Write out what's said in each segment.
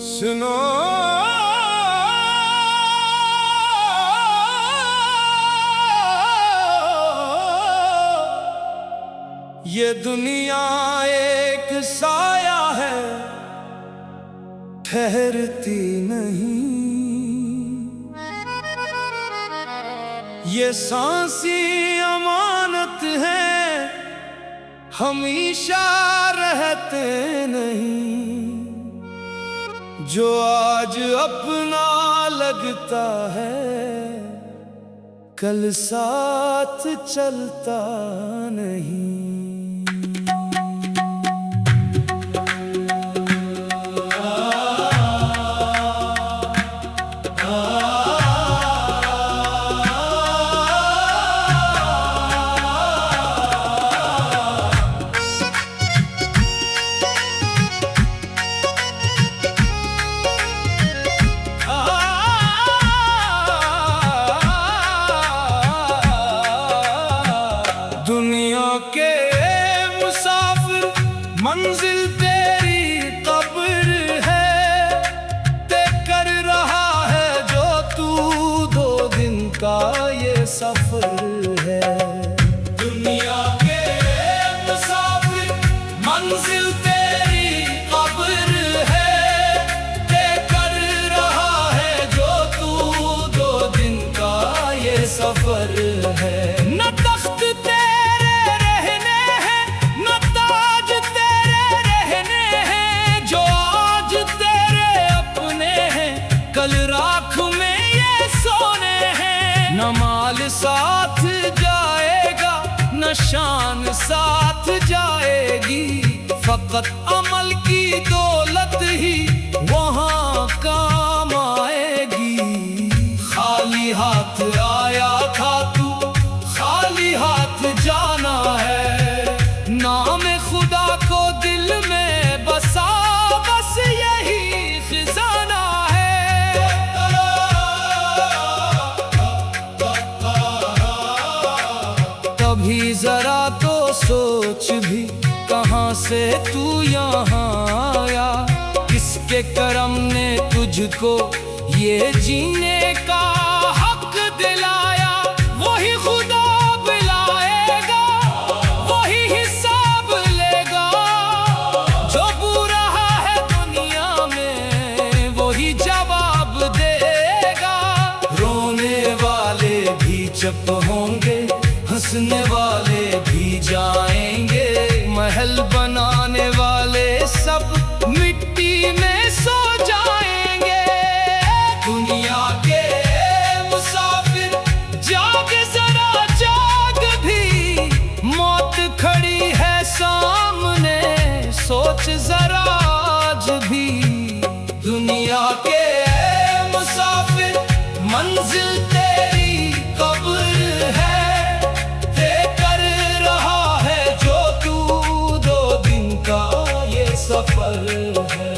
सुनो ये दुनिया एक साया है, ठहरती नहीं। ये सांसी अमानत है, हमेशा रहते नहीं। जो आज अपना लगता है, कल साथ चलता नहीं। दुनिया के मुसाफिर मंजिल तेरी कब्र है, तय कर रहा है जो तू 2 दिन का ये सफर है। दुनिया के मुसाफिर मंजिल तेरी कब्र है, तय कर रहा है जो तू 2 दिन का ये सफर है। न तख्त कल राख में ये सोने हैं। न माल साथ जाएगा, न शान साथ जाएगी, फकत अमल की दौलत ही वहाँ काम आएगी। खाली हाथ आया था तू, खाली हाथ जाना है। नाम खुदा को दिल में बसा, बस यही खजाना है। कभी जरा तो सोच भी, कहाँ से तू यहाँ आया। किसके करम ने तुझको ये जीने का हक दिलाया। वही खुदा बुलाएगा, वही हिसाब लेगा। जो बुरा है दुनिया में, वही जवाब देगा। रोने वाले भी चुप होंगे, हंसने वाले भी जाएंगे। महल बनाने वाले सब मिट्टी में सो जाएंगे। दुनिया के मुसाफिर जाग जरा जाग भी, मौत खड़ी है सामने, सोच जरा आज भी। दुनिया के मुसाफिर मंजिल तेरी कब्र है, सफर है।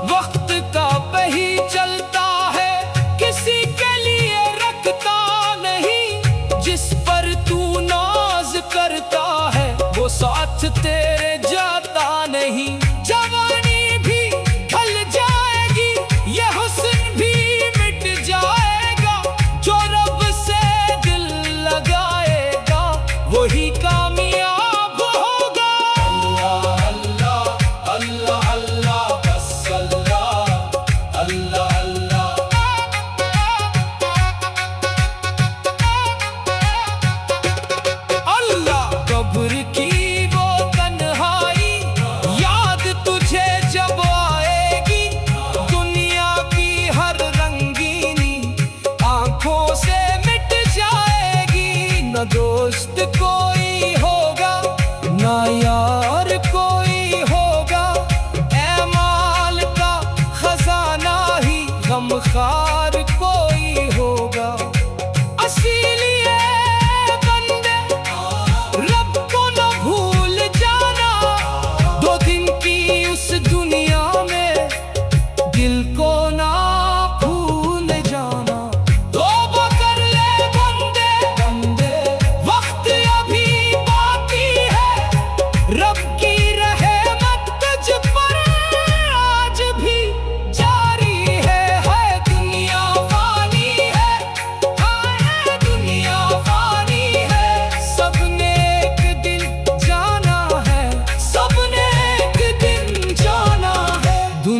वक्त का वही चलता है, किसी के लिए रखता नहीं। जिस पर तू नाज करता है, वो साथ तेरे जाता नहीं। जवानी भी ढल जाएगी, ये हुस्न भी मिट जाएगा। जो रब से दिल लगाएगा, वही कामयाब होगा। अल्लाह अल्लाह अल्लाह अल्लाह बस अल्लाह अल्लाह अल्लाह। अल्लाह कब्र की वो तन्हाई याद तुझे जब आएगी। दुनिया की हर रंगीनी आंखों से मिट जाएगी। न दोस्त कोई होगा, न यार कोई होगा। ऐमाल का खजाना ही गमखार कोई होगा। इसीलिए बंदे रब को न भूल जाना। 2 दिन की उस दुनिया में दिल को ना भूल जाना।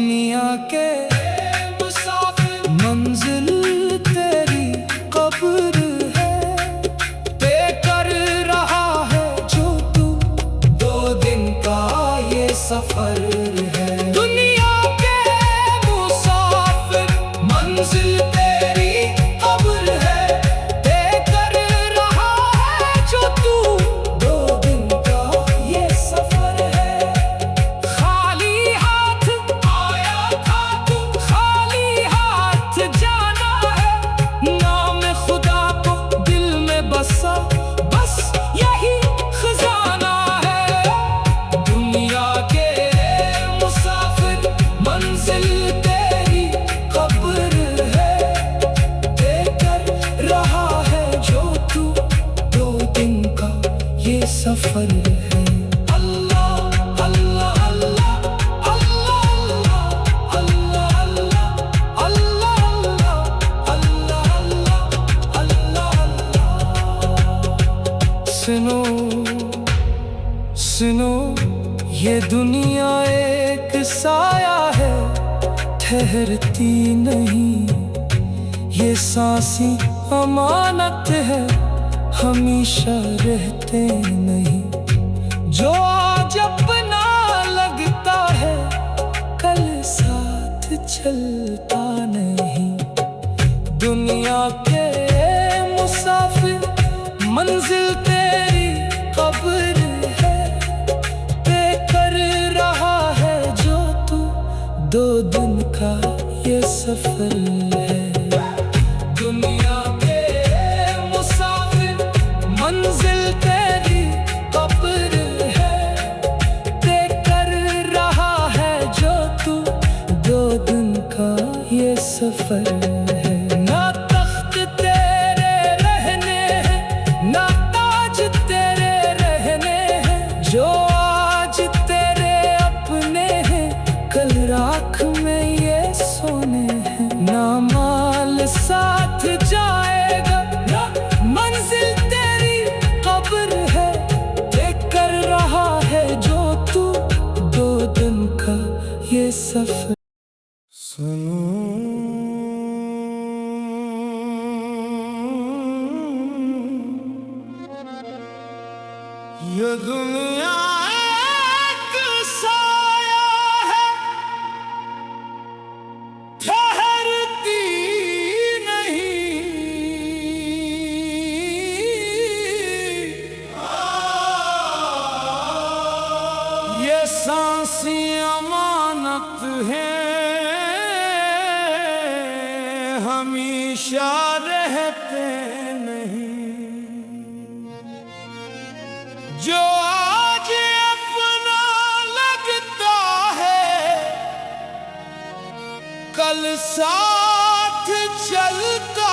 दुनिया के मुसाफिर, मंजिल तेरी कब्र है। तय कर रहा है जो तू, 2 दिन का ये सफर है। दुनिया के मुसाफिर, मंजिल तेरी कब्र है। तय कर रहा है जो तू, 2 दिन का ये सफर है। खाली हाथ आया था तू, खाली हाथ जाना है। नाम खुदा को दिल में बसा, बस यही खजाना है। दुनिया के मुसाफिर, मंजिल तेरी कब्र है। तय कर रहा है जो तू, 2 दिन का ये सफर है। अल्लाह अल्लाह अल्लाह अल्लाह अल्लाह अल्लाह अल्लाह अल्लाह अल्लाह अल्लाह। सुनो सुनो, ये दुनिया एक साया है, ठहरती नहीं। ये सांसी अमानत है, हमेशा रहते नहीं। जो आज अपना लगता है, कल साथ चलता नहीं। दुनिया के मुसाफिर, मंजिल तेरी कब्र है। तय कर रहा है जो तू, 2 दिन का ये सफर है। दुनिया के मुसाफिर, मंजिल तेरी कब्र है। तय कर रहा है जो तू, 2 दिन का ये सफर है। ना तख्त तेरे रहने हैं, ना ताज तेरे रहने हैं। जो आज तेरे अपने हैं, कल राख में ये सोने हैं। ना माल साथ जाएगा, ना मंजिल तेरी कब्र है। तय कर रहा है जो तू, 2 दिन का ये सफर। सुनो ये दुनिया एक साया है, ठहरती नहीं। ये सांसी अमानत है, हमेशा रहते नहीं। जो आज अपना लगता है, कल साथ चलता